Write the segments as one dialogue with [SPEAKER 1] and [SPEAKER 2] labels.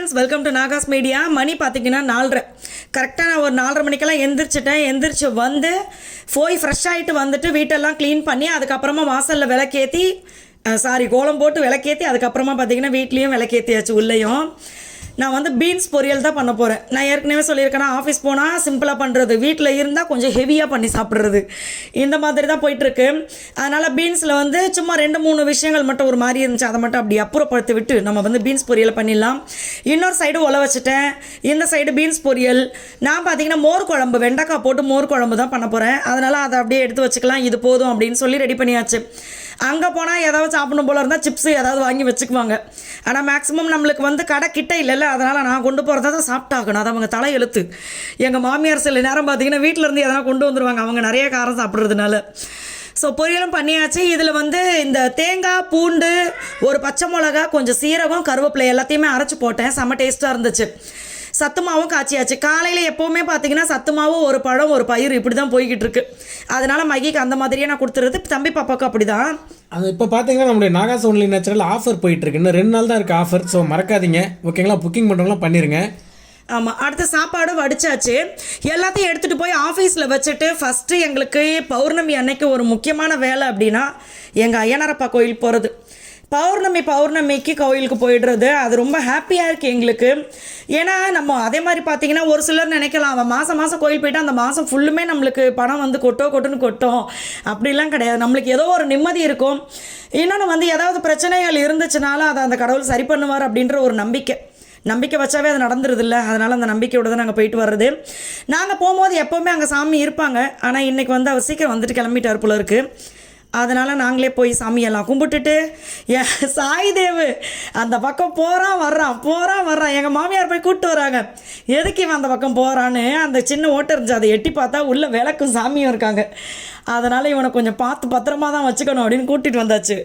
[SPEAKER 1] Friends, welcome to Nagas media. மணி பார்த்தீங்கன்னா 4:30 கரெக்டாக. நான் ஒரு 4:30 மணிக்கெல்லாம் எந்திரிச்சு வந்து போய் ஃப்ரெஷ் ஆகிட்டு வந்துட்டு வீட்டெல்லாம் க்ளீன் பண்ணி அதுக்கப்புறமா வாசலில் விளக்கேற்றி கோலம் போட்டு விளக்கேற்றி அதுக்கப்புறமா பார்த்தீங்கன்னா வீட்லேயும் விளக்கேற்றியாச்சு. உள்ளேயும் நான் வந்து பீன்ஸ் பொரியல் தான் பண்ண போகிறேன். நான் ஏற்கனவே சொல்லியிருக்கேன்னா ஆஃபீஸ் போனால் சிம்பிளாக பண்ணுறது, வீட்டில் இருந்தால் கொஞ்சம் ஹெவியாக பண்ணி சாப்பிட்றது, இந்த மாதிரி தான் போயிட்டுருக்கு. அதனால் பீன்ஸில் வந்து சும்மா 2-3 விஷயங்கள் மட்டும் ஒரு மாதிரி இருந்துச்சு, அதை மட்டும் அப்படி அப்புறப்படுத்தி விட்டு நம்ம வந்து பீன்ஸ் பொரியலை பண்ணிடலாம். இன்னொரு சைடு உல வச்சுட்டேன், இந்த சைடு பீன்ஸ் பொரியல். நான் பார்த்தீங்கன்னா மோர் குழம்பு, வெண்டைக்காய் போட்டு மோர் குழம்பு தான் பண்ண போகிறேன். அதனால் அதை அப்படியே எடுத்து வச்சுக்கலாம், இது போதும் அப்படின்னு சொல்லி ரெடி பண்ணியாச்சு. அங்கே போனால் ஏதாவது சாப்பிடணும் போல இருந்தால் சிப்ஸு ஏதாவது வாங்கி வச்சுக்குவாங்க. ஆனால் மேக்ஸிமம் நம்மளுக்கு வந்து கடை கிட்ட இல்லைல்ல, அதனால் நான் கொண்டு போகிறதா தான் சாப்பிட்டாகணும். அது அவங்க தலையெழுத்து. எங்கள் மாமியார் சில நேரம் பார்த்தீங்கன்னா வீட்டிலேருந்து எதனா கொண்டு வந்துடுவாங்க, அவங்க நிறைய காரம் சாப்பிட்றதுனால. ஸோ பொரியலும் பண்ணியாச்சு. இதில் வந்து இந்த தேங்காய், பூண்டு, ஒரு பச்சை மிளகா, கொஞ்சம் சீரகம், கருவேப்பிலை எல்லாத்தையுமே அரைச்சி போட்டேன். செம்ம டேஸ்ட்டாக இருந்துச்சு. சத்து மாவும் காய்ச்சியாச்சு. காலையில் எப்போவுமே பார்த்தீங்கன்னா சத்து மாவு, ஒரு பழம், ஒரு பயிர், இப்படி தான் போய்கிட்டு இருக்கு. அதனால் மகிக்கு அந்த மாதிரியே நான் கொடுத்துருது. தம்பி பாப்பாவுக்கு அப்படி தான்.
[SPEAKER 2] அது இப்போ பார்த்தீங்கன்னா நம்மளுடைய நாகாஸ் ஒன்லி நேச்சுரல் ஆஃபர் போயிட்டுருக்கு. இன்னும் 2 நாள் தான் இருக்குது ஆஃபர். ஸோ மறக்காதீங்க, ஓகேங்களா? புக்கிங் பண்ணுறவங்களாம் பண்ணிடுங்க.
[SPEAKER 1] ஆமாம், அடுத்த சாப்பாடு வடிச்சாச்சு. எல்லாத்தையும் எடுத்துகிட்டு போய் ஆஃபீஸில் வச்சுட்டு ஃபஸ்ட்டு எங்களுக்கு பௌர்ணமி அன்னைக்கு ஒரு முக்கியமான வேலை அப்படின்னா எங்கள் ஐயனாரப்பா கோயில் போகிறது. பௌர்ணமிக்கு கோயிலுக்கு போயிடுறது அது ரொம்ப ஹாப்பியாக இருக்குது எங்களுக்கு. ஏன்னா நம்ம அதே மாதிரி பார்த்தீங்கன்னா ஒரு சிலர் நினைக்கலாம், அவன் மாதம் கோயில் போயிட்டு அந்த மாதம் ஃபுல்லுமே நம்மளுக்கு பணம் வந்து கொட்டும். அப்படிலாம் கிடையாது. நம்மளுக்கு ஏதோ ஒரு நிம்மதி இருக்கும். இன்னொன்று வந்து ஏதாவது பிரச்சனைகள் இருந்துச்சுனாலும் அதை அந்த கடவுள் சரி பண்ணுவார் அப்படின்ற ஒரு நம்பிக்கை வச்சாவே அது நடந்துருது இல்லை. அதனால் அந்த நம்பிக்கையோடு தான் நாங்கள் போயிட்டு வர்றது. நாங்கள் போகும்போது எப்போவுமே அங்கே சாமி இருப்பாங்க. ஆனால் இன்றைக்கி வந்து அவர் சீக்கிரம் வந்துட்டு கிளம்பிட்டார் போல இருக்குது. அதனால் நாங்களே போய் சாமியெல்லாம் கும்பிட்டுட்டு சாய்தேவு அந்த பக்கம் போகிறான் வர்றான். எங்கள் மாமியார் போய் கூப்பிட்டு வராங்க. எதுக்கு இவன் அந்த பக்கம் போகிறான்னு அந்த சின்ன ஓட்டை இருந்துச்சு, அதை எட்டி பார்த்தா உள்ளே விளக்கும் சாமியும் இருக்காங்க. அதனால் இவனை கொஞ்சம் பார்த்து பத்திரமா தான் வச்சுக்கணும் அப்படின்னு கூட்டிகிட்டு வந்தாச்சு.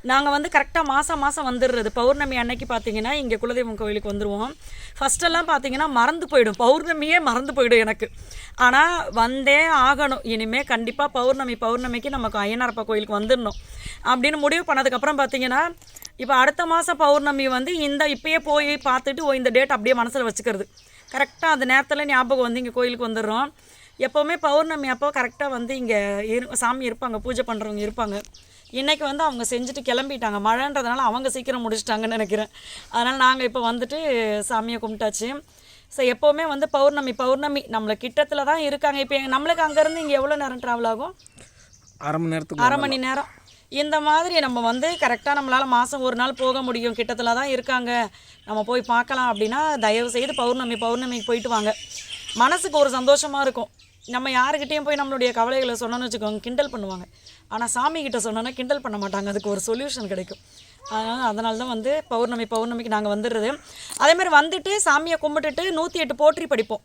[SPEAKER 1] நாங்கள் வந்து கரெக்டாக மாதம் வந்துடுறது. பௌர்ணமி அன்னைக்கு பார்த்தீங்கன்னா இங்கே குலதெய்வம் கோயிலுக்கு வந்துடுவோம். ஃபஸ்ட்டெல்லாம் பார்த்தீங்கன்னா மறந்து போயிடும், பௌர்ணமியே மறந்து போயிடும் எனக்கு. ஆனால் வந்தே ஆகணும். இனிமேல் கண்டிப்பாக பௌர்ணமிக்கு நமக்கு ஐயனாரப்பா கோயிலுக்கு வந்துடணும் அப்படின்னு முடிவு பண்ணதுக்கப்புறம் பார்த்தீங்கன்னா இப்போ அடுத்த மாதம் பௌர்ணமி வந்து இப்போயே போய் பார்த்துட்டு இந்த டேட் அப்படியே மனசில் வச்சுக்கிறது. கரெக்டாக அந்த நேரத்தில் ஞாபகம் வந்து இங்கே கோயிலுக்கு வந்துடுறோம். எப்போவுமே பௌர்ணமி அப்போ கரெக்டாக வந்து இங்கே சாமி இருப்பாங்க, பூஜை பண்ணுறவங்க இருப்பாங்க. இன்றைக்கி வந்து அவங்க செஞ்சுட்டு கிளம்பிட்டாங்க, மழைன்றதுனால அவங்க சீக்கிரம் முடிச்சிட்டாங்கன்னு நினைக்கிறேன். அதனால் நாங்கள் இப்போ வந்துட்டு சாமியை கும்பிட்டாச்சு. ஸோ எப்போவுமே வந்து பௌர்ணமி நம்மளை கிட்டத்தில் தான் இருக்காங்க. இப்போ நம்மளுக்கு அங்கேருந்து இங்கே எவ்வளோ நேரம் ட்ராவல் ஆகும்? அரை மணி நேரம். இந்த மாதிரி நம்ம வந்து கரெக்டாக நம்மளால் மாதம் ஒரு நாள் போக முடியும், கிட்டத்தில் தான் இருக்காங்க, நம்ம போய் பார்க்கலாம் அப்படின்னா தயவு செய்து பௌர்ணமிக்கு போயிட்டு வாங்க. மனசுக்கு ஒரு சந்தோஷமாக இருக்கும். நம்ம யாருக்கிட்டேயும் போய் நம்மளுடைய கவலைகளை சொன்னோன்னு வச்சுக்கோங்க, கிண்டல் பண்ணுவாங்க. ஆனால் சாமிக்கிட்ட சொன்னோன்னா கிண்டல் பண்ண மாட்டாங்க, அதுக்கு ஒரு சொல்யூஷன் கிடைக்கும். அதனால தான் வந்து பௌர்ணமிக்கு நாங்கள் வந்துடுறது. அதேமாதிரி வந்துட்டு சாமியை கும்பிட்டுட்டு 108 போற்றி படிப்போம்.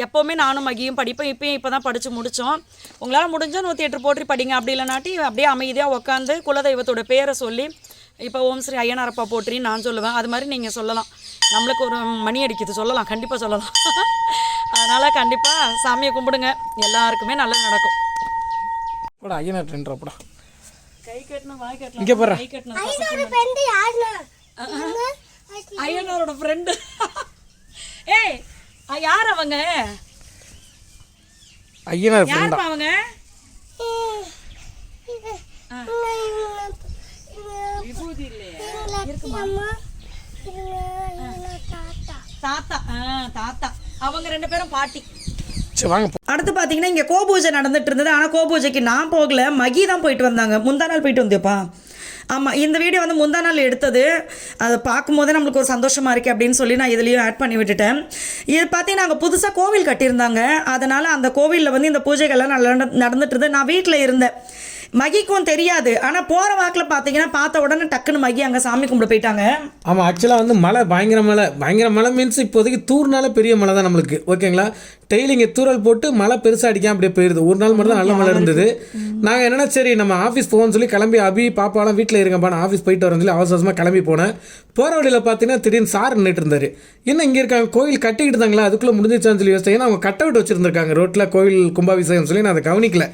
[SPEAKER 1] எப்போவுமே நானும் மகியும் படிப்போம். இப்போ தான் படித்து முடித்தோம். உங்களால் முடிஞ்சால் 108 போற்றி படிங்க. அப்படி இல்லைனாட்டி அப்படியே அமைதியாக உட்காந்து குலதெய்வத்தோட பேரை சொல்லி, இப்போ ஓம் ஸ்ரீ ஐயனாரப்பா போற்றின்னு நான் சொல்லுவேன். அது மாதிரி நீங்கள் சொல்லலாம். நம்மளுக்கு ஒரு மணி அடிக்குது, சொல்லலாம், கண்டிப்பாக சொல்லலாம். அதனால் கண்டிப்பாக சாமியை கும்பிடுங்க, எல்லாருக்குமே நல்லது நடக்கும். கை கட்டணும், வாய் கட்டணும். ஐயனாரோட ஃப்ரெண்டு. ஏய், யார் அவங்க? யாருப்பா அவங்க? விபூதி இல்லையா? இருக்குமா? தாத்தா. அவங்க 2 பேரும் பாட்டி. அடுத்து பார்த்தீங்கன்னா இங்கே கோபூஜை நடந்துட்டு இருந்தது. ஆனால் கோபூஜைக்கு நான் போகல, மகி தான் போயிட்டு வந்தாங்க. முந்தா நாள் போயிட்டு வந்தேப்பா. ஆமாம், இந்த வீடியோ வந்து முந்தா நாள் எடுத்தது. அதை பார்க்கும்போதே நம்மளுக்கு ஒரு சந்தோஷமாக இருக்குது அப்படின்னு சொல்லி நான் இதுலேயும் ஆட் பண்ணி விட்டுட்டேன். இது பார்த்தீங்கன்னா நாங்கள் புதுசாக கோவில் கட்டியிருந்தாங்க. அதனால் அந்த கோவிலில் வந்து இந்த பூஜைகள்லாம் நடந்துட்டு இருந்தது. நான் வீட்டில் இருந்தேன், மகிக்கும் தெரியாது. ஆனால் போகிற வாக்கில் பார்த்தீங்கன்னா பார்த்த உடனே டக்குன்னு மகி அங்கே சாமி கும்பிட போயிட்டாங்க.
[SPEAKER 2] ஆமாம், ஆக்சுவலாக வந்து மழை பயங்கர மழை மீன்ஸ் இப்போதைக்கு தூர்னால பெரிய மழை தான் நம்மளுக்கு, ஓகேங்களா? டெய்லி இங்கே தூரல் போட்டு மழை பெருசாக அடிக்காம அப்படியே போயிடுது. ஒரு நாள் மட்டும் தான் நல்ல மழை இருந்தது. நாங்கள் என்னென்னா சரி நம்ம ஆஃபீஸ் போவோம்னு சொல்லி கிளம்பி அபி பாப்பாலாம் வீட்டில் இருங்கப்பா நான் ஆஃபீஸ் போயிட்டு வரேன்னு சொல்லி அவசரமாக கிளம்பி போனேன். போகிற வழியில் பார்த்தீங்கன்னா திடீர்னு சார் நின்றுட்டு இருந்தார். என்ன இங்கே இருக்காங்க கோயில் கட்டிக்கிட்டு இருந்தாங்களா அதுக்குள்ளே முடிஞ்சிச்சான்னு சொல்லி யோசிச்சேன். ஏன்னா அவங்க கட் அவுட் வச்சுருந்துருக்காங்க ரோட்டில் கோயில் கும்பாபிஷேகம் சொல்லி நான் அதை கவனிக்கல.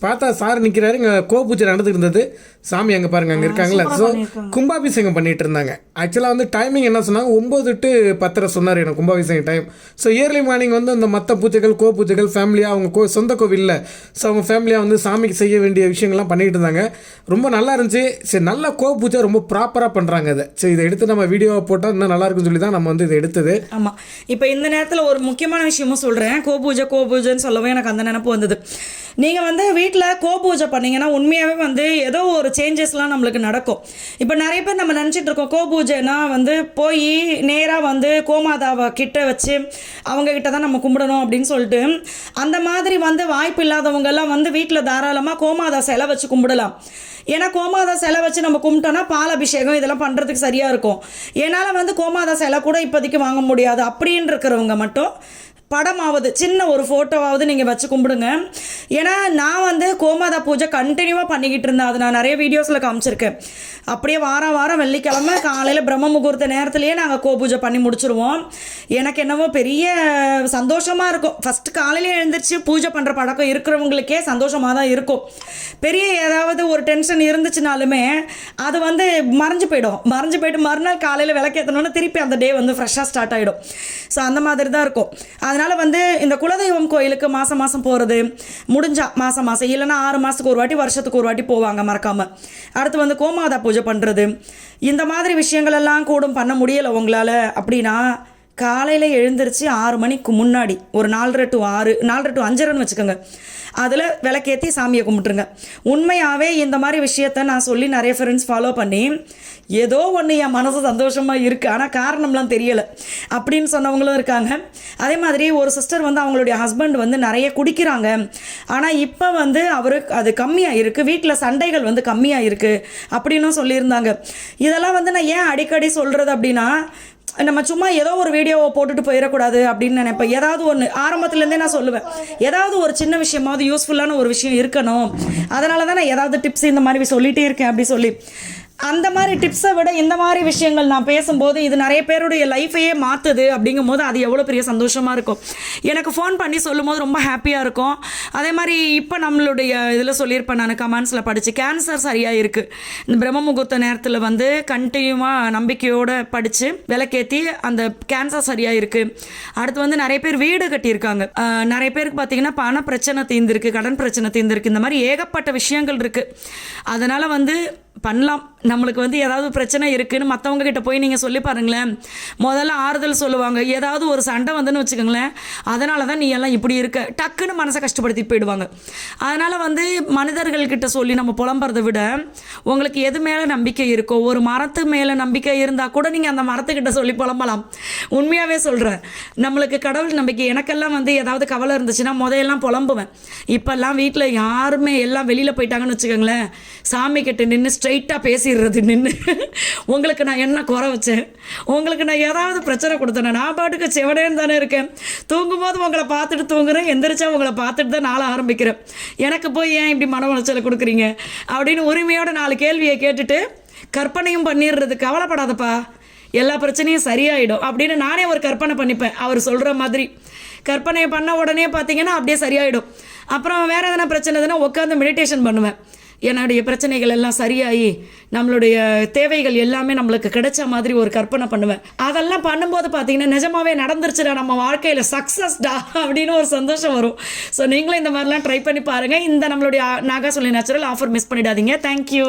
[SPEAKER 2] பார்த்தா சார் நிற்கிறாரு. இங்கே பூஜை நடந்துட்டு இருந்தது. சாமி அங்கே பாருங்கள் அங்கே இருக்காங்களா. ஸோ கும்பாபிஷேகம் பண்ணிட்டு இருந்தாங்க. ஆக்சுவலாக வந்து டைமிங் என்ன சொன்னாங்க 9 to 10 சொன்னார் எனக்கு கும்பாபிஷேகம் டைம். ஸோ இயர்லி மார்னிங் வந்து அந்த மற்ற பூஜைகள் பூஜைகள் ஃபேமிலியாக அவங்க சொந்த கோவிலில் ஸோ அவங்க ஃபேமிலியாக வந்து சாமிக்கு செய்ய வேண்டிய விஷயங்கள்லாம் பண்ணிகிட்டு இருந்தாங்க. ரொம்ப நல்லா இருந்துச்சு. சரி நல்ல பூஜை ரொம்ப ப்ராப்பராக பண்ணுறாங்க அதை. சரி இதை எடுத்து நம்ம வீடியோவை போட்டால் இன்னும் நல்லா இருக்குன்னு சொல்லி தான் நம்ம வந்து இதை எடுத்தது.
[SPEAKER 1] ஆமாம், இப்போ இந்த நேரத்தில் ஒரு முக்கியமான விஷயமும் சொல்கிறேன். கோபூஜைன்னு சொல்லவே எனக்கு அந்த நினப்பு வந்தது. நீங்கள் வந்து வீட்டில் பூஜை பண்ணிங்கன்னா உண்மையாகவே வந்து ஏதோ ஒரு சேஞ்சஸ்லாம் நம்மளுக்கு நடக்கும். இப்போ நிறைய பேர் நம்ம நினச்சிட்டு இருக்கோம் பூஜைனா வந்து போய் நேராக வந்து கோமாதாவை கிட்ட வச்சு அவங்கக்கிட்ட தான் நம்ம கும்பிடணும் அப்படின்னு சொல்லிட்டு அந்த மாதிரி வந்து வாய்ப்பு இல்லாதவங்கெல்லாம் வந்து வீட்டில் தாராளமாக கோமாதா சிலை வச்சு கும்பிடலாம். ஏன்னா கோமாதா சிலை வச்சு நம்ம கும்பிட்டோன்னா பால் அபிஷேகம் இதெல்லாம் பண்ணுறதுக்கு சரியாக இருக்கும். என்னால் வந்து கோமாதா சிலை கூட இப்போதைக்கு வாங்க முடியாது அப்படின்னு இருக்கிறவங்க மட்டும் படமாவது சின்ன ஒரு ஃபோட்டோவாவது நீங்கள் வச்சு கும்பிடுங்க. ஏன்னா நான் வந்து கோமாதா பூஜை கண்டினியூவாக பண்ணிக்கிட்டு இருந்தேன். அது நான் நிறைய வீடியோஸில் காமிச்சிருக்கேன். அப்படியே வாரம் வெள்ளிக்கிழமை காலையில் பிரம்ம முகூர்த்த நேரத்துலேயே நாங்கள் பூஜை பண்ணி முடிச்சுருவோம். எனக்கு என்னவோ பெரிய சந்தோஷமாக இருக்கும். ஃபஸ்ட்டு காலையில் எழுந்திரிச்சு பூஜை பண்ணுற பழக்கம் இருக்கிறவங்களுக்கே சந்தோஷமாக தான் இருக்கும். பெரிய ஏதாவது ஒரு டென்ஷன் இருந்துச்சுனாலுமே அது வந்து மறைஞ்சு போயிட்டு மறுநாள் காலையில் விளக்கேற்றணுன்னு திருப்பி அந்த டே வந்து ஃப்ரெஷ்ஷாக ஸ்டார்ட் ஆகிடும். ஸோ அந்த மாதிரி தான் இருக்கும். அதனால் வந்து இந்த குலதெய்வம் கோயிலுக்கு மாதம் போகிறது முடிஞ்சால் மாதம் இல்லைன்னா 6 மாதத்துக்கு ஒரு வாட்டி வருஷத்துக்கு ஒரு வாட்டி போவாங்க மறக்காமல். அடுத்து வந்து கோமாதா பூஜை பண்ணுறது இந்த மாதிரி விஷயங்கள் எல்லாம் கூட பண்ண முடியலை உங்களால் அப்படின்னா காலையில் எழுந்திரிச்சு 6 மணிக்கு முன்னாடி ஒரு 4:30 to 6 4:30 to 5:30 வச்சுக்கோங்க. அதில் விளக்கேற்றி சாமியை கும்பிட்டுருங்க. உண்மையாகவே இந்த மாதிரி விஷயத்த நான் சொல்லி நிறைய ஃப்ரெண்ட்ஸ் ஃபாலோ பண்ணி ஏதோ ஒன்று என் மனசு சந்தோஷமாக இருக்குது ஆனால் காரணம்லாம் தெரியலை அப்படின்னு சொன்னவங்களும் இருக்காங்க. அதே மாதிரி ஒரு சிஸ்டர் வந்து அவங்களுடைய ஹஸ்பண்ட் வந்து நிறைய குடிக்கிறாங்க. ஆனால் இப்போ வந்து அவருக்கு அது கம்மியாக இருக்குது, வீட்டில் சண்டைகள் வந்து கம்மியாக இருக்குது அப்படின்னும் சொல்லியிருந்தாங்க. இதெல்லாம் வந்து நான் ஏன் அடிக்கடி சொல்கிறது அப்படின்னா நம்ம சும்மா ஏதோ ஒரு வீடியோவை போட்டுட்டு போயிடக்கூடாது அப்படின்னு நினைப்பேன். ஏதாவது ஒன்று ஆரம்பத்துலேருந்தே நான் சொல்லுவேன், ஏதாவது ஒரு சின்ன விஷயமாவது யூஸ்ஃபுல்லான ஒரு விஷயம் இருக்கணும். அதனால தான் நான் ஏதாவது டிப்ஸ் இந்த மாதிரி சொல்லிகிட்டே இருக்கேன் அப்படி சொல்லி. அந்த மாதிரி டிப்ஸை விட இந்த மாதிரி விஷயங்கள் நான் பேசும்போது இது நிறைய பேருடைய லைஃபையே மாற்றுது அப்படிங்கும் போது அது எவ்வளோ பெரிய சந்தோஷமாக இருக்கும். எனக்கு ஃபோன் பண்ணி சொல்லும் போது ரொம்ப ஹாப்பியாக இருக்கும். அதே மாதிரி இப்போ நம்மளுடைய இதில் சொல்லியிருப்பேன் நான் கமெண்ட்ஸில் படித்து கேன்சர் சரியாக இருக்குது. இந்த பிரம்ம முகூர்த்த நேரத்தில் வந்து கண்டினியூவாக நம்பிக்கையோடு படித்து விளக்கேற்றி அந்த கேன்சர் சரியாக இருக்குது. அடுத்து வந்து நிறைய பேர் வீடு கட்டியிருக்காங்க. நிறைய பேருக்கு பார்த்திங்கன்னா பண பிரச்சனை தீர்ந்துருக்கு, கடன் பிரச்சனை தீர்ந்துருக்கு. இந்த மாதிரி ஏகப்பட்ட விஷயங்கள் இருக்குது. அதனால் வந்து பண்ணலாம். நம்மளுக்கு வந்து ஏதாவது பிரச்சனை இருக்குதுன்னு மற்றவங்க கிட்ட போய் நீங்கள் சொல்லி பாருங்களேன். முதல்ல ஆறுதல் சொல்லுவாங்க. ஏதாவது ஒரு சண்டை வந்துன்னு வச்சுக்கோங்களேன், அதனால தான் நீ எல்லாம் இப்படி இருக்க டக்குன்னு மனசை கஷ்டப்படுத்திட்டு போயிடுவாங்க. அதனால் வந்து மனிதர்கள்கிட்ட சொல்லி நம்ம புலம்புறதை விட உங்களுக்கு எது மேலே நம்பிக்கை இருக்கோ, ஒரு மரத்து மேலே நம்பிக்கை இருந்தால் கூட நீங்கள் அந்த மரத்துக்கிட்ட சொல்லி புலம்பலாம். உண்மையாகவே சொல்கிறேன். நம்மளுக்கு கடவுள் நம்பிக்கை. எனக்கெல்லாம் வந்து ஏதாவது கவலை இருந்துச்சுன்னா முதல்லாம் புலம்புவேன். இப்போல்லாம் வீட்டில் யாருமே எல்லாம் வெளியில் போயிட்டாங்கன்னு வச்சுக்கோங்களேன், சாமி கிட்ட நின்று ஸ்ட்ரைட்டாக பேசிடுறது. நின்று உங்களுக்கு நான் என்ன குறை வச்சேன், உங்களுக்கு நான் ஏதாவது பிரச்சனை கொடுத்தேன், நான் பாட்டுக்கு செவனேன்னு தானே இருக்கேன். தூங்கும்போது உங்களை பார்த்துட்டு தூங்குறேன், எந்திரிச்சா உங்களை பார்த்துட்டு தான் நாளை ஆரம்பிக்கிறேன். எனக்கு போய் ஏன் இப்படி மன உளைச்சலை கொடுக்குறீங்க அப்படின்னு உரிமையோட 4 கேள்வியை கேட்டுட்டு கற்பனையும் பண்ணிடுறது. கவலைப்படாதப்பா, எல்லா பிரச்சனையும் சரியாயிடும் அப்படின்னு நானே ஒரு கற்பனை பண்ணிப்பேன். அவர் சொல்கிற மாதிரி கற்பனையை பண்ண உடனே பார்த்தீங்கன்னா அப்படியே சரியாயிடும். அப்புறம் வேறு எதனா பிரச்சனை எதுனா உட்காந்து மெடிடேஷன் பண்ணுவேன். என்னுடைய பிரச்சனைகள் எல்லாம் சரியாகி நம்மளுடைய தேவைகள் எல்லாமே நம்மளுக்கு கிடைச்ச மாதிரி ஒரு கற்பனை பண்ணுவேன். அதெல்லாம் பண்ணும்போது பார்த்தீங்கன்னா நிஜமாவே நடந்துருச்சுடா, நம்ம வாழ்க்கையில் சக்ஸஸ்டா அப்படின்னு ஒரு சந்தோஷம் வரும். ஸோ நீங்களும் இந்த மாதிரிலாம் ட்ரை பண்ணி பாருங்கள். இந்த நம்மளுடைய நாகாஸ் ஒன்லி நேச்சுரல் ஆஃபர் மிஸ் பண்ணிடாதீங்க. தேங்க்யூ.